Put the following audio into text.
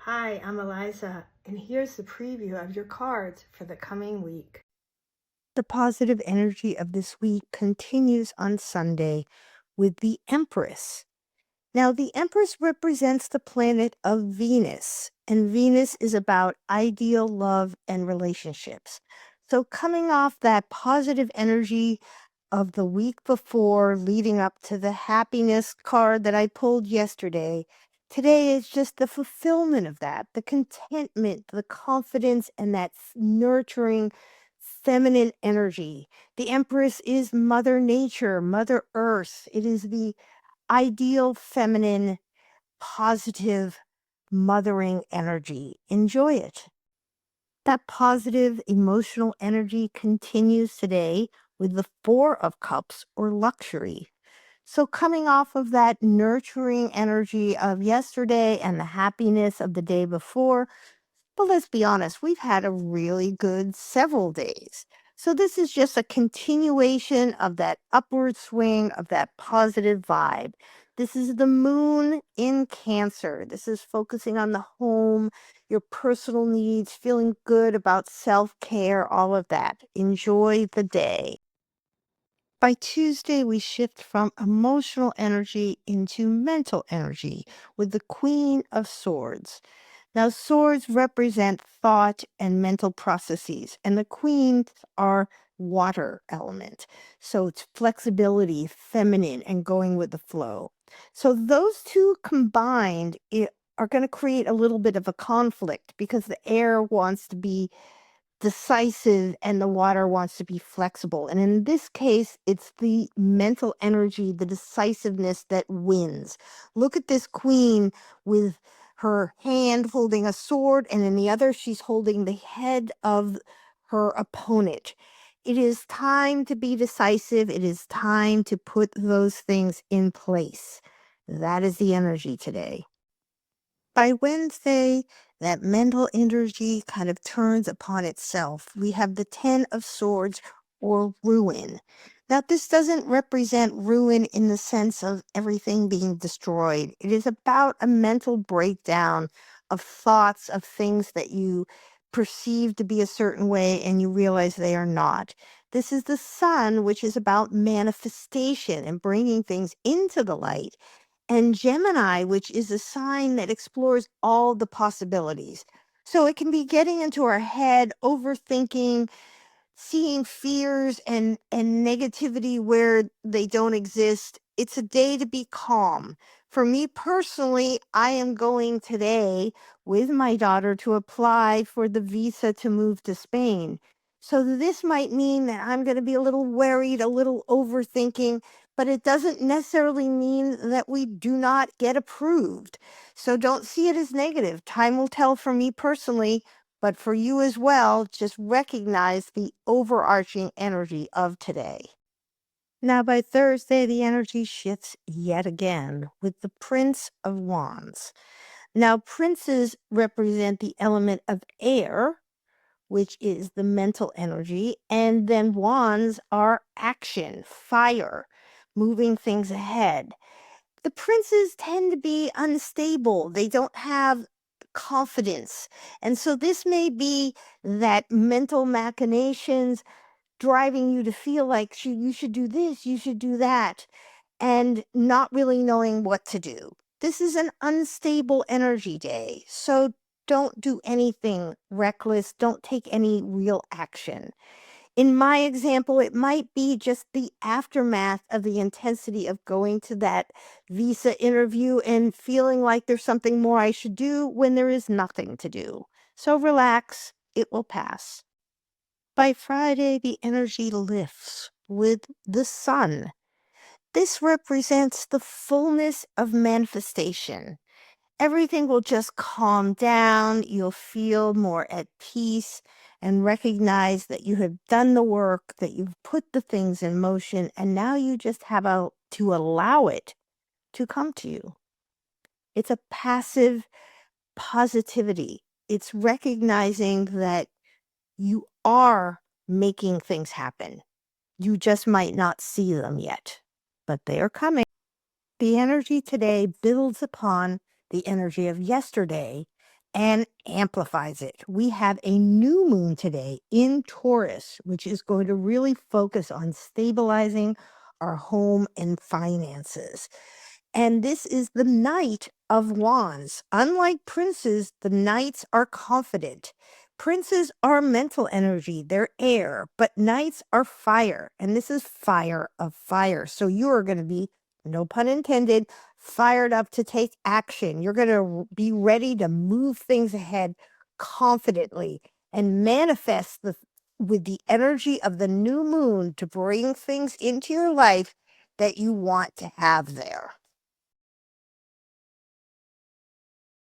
Hi, I'm Eliza, and here's the preview of your cards for the coming week. The positive energy of this week continues on Sunday with the Empress. Now, the Empress represents the planet of Venus, and Venus is about ideal love and relationships. So, coming off that positive energy of the week before, leading up to the happiness card that I pulled yesterday, today is just the fulfillment of that, the contentment, the confidence, and that nurturing feminine energy. The Empress is Mother Nature, Mother Earth. It is the ideal feminine, positive, mothering energy. Enjoy it. That positive emotional energy continues today with the Four of Cups or luxury. So, coming off of that nurturing energy of yesterday and the happiness of the day before, but let's be honest, we've had a really good several days. So this is just a continuation of that upward swing of that positive vibe. This is the moon in Cancer. This is focusing on the home, your personal needs, feeling good about self care, all of that. Enjoy the day. By Tuesday, we shift from emotional energy into mental energy with the Queen of Swords. Now, swords represent thought and mental processes, and the queens are water element. So it's flexibility, feminine, and going with the flow. So those two combined are going to create a little bit of a conflict because the air wants to be decisive and the water wants to be flexible. And in this case, it's the mental energy, the decisiveness that wins. Look at this queen with her hand holding a sword, and in the other, she's holding the head of her opponent. It is time to be decisive. It is time to put those things in place. That is the energy today. By Wednesday, that mental energy kind of turns upon itself. We have the Ten of Swords or ruin. Now, this doesn't represent ruin in the sense of everything being destroyed. It is about a mental breakdown of thoughts, of things that you perceive to be a certain way and you realize they are not. This is the sun, which is about manifestation and bringing things into the light, and Gemini, which is a sign that explores all the possibilities. So it can be getting into our head, overthinking, seeing fears and negativity where they don't exist. It's a day to be calm. For me personally, I am going today with my daughter to apply for the visa to move to Spain. So this might mean that I'm going to be a little worried, a little overthinking, but it doesn't necessarily mean that we do not get approved. So don't see it as negative. Time will tell for me personally, but for you as well, just recognize the overarching energy of today. Now, by Thursday, the energy shifts yet again with the Prince of Wands. Now, princes represent the element of air, which is the mental energy, and then wands are action, fire, moving things ahead. The princes tend to be unstable. They don't have confidence. And so this may be that mental machinations driving you to feel like you should do this, you should do that, and not really knowing what to do. This is an unstable energy day. So don't do anything reckless. Don't take any real action. In my example, it might be just the aftermath of the intensity of going to that visa interview and feeling like there's something more I should do when there is nothing to do. So relax, it will pass. By Friday, the energy lifts with the sun. This represents the fullness of manifestation. Everything will just calm down. You'll feel more at peace and recognize that you have done the work, that you've put the things in motion, and now you just have to allow it to come to you. It's a passive positivity. It's recognizing that you are making things happen. You just might not see them yet, but they are coming. The energy today builds upon the energy of yesterday, and amplifies it. We have a new moon today in Taurus, which is going to really focus on stabilizing our home and finances. And this is the Knight of Wands. Unlike princes, the knights are confident. Princes are mental energy, they're air, but knights are fire. And this is fire of fire. So you are going to be, no pun intended, fired up to take action. You're going to be ready to move things ahead confidently and manifest with the energy of the new moon to bring things into your life that you want to have there.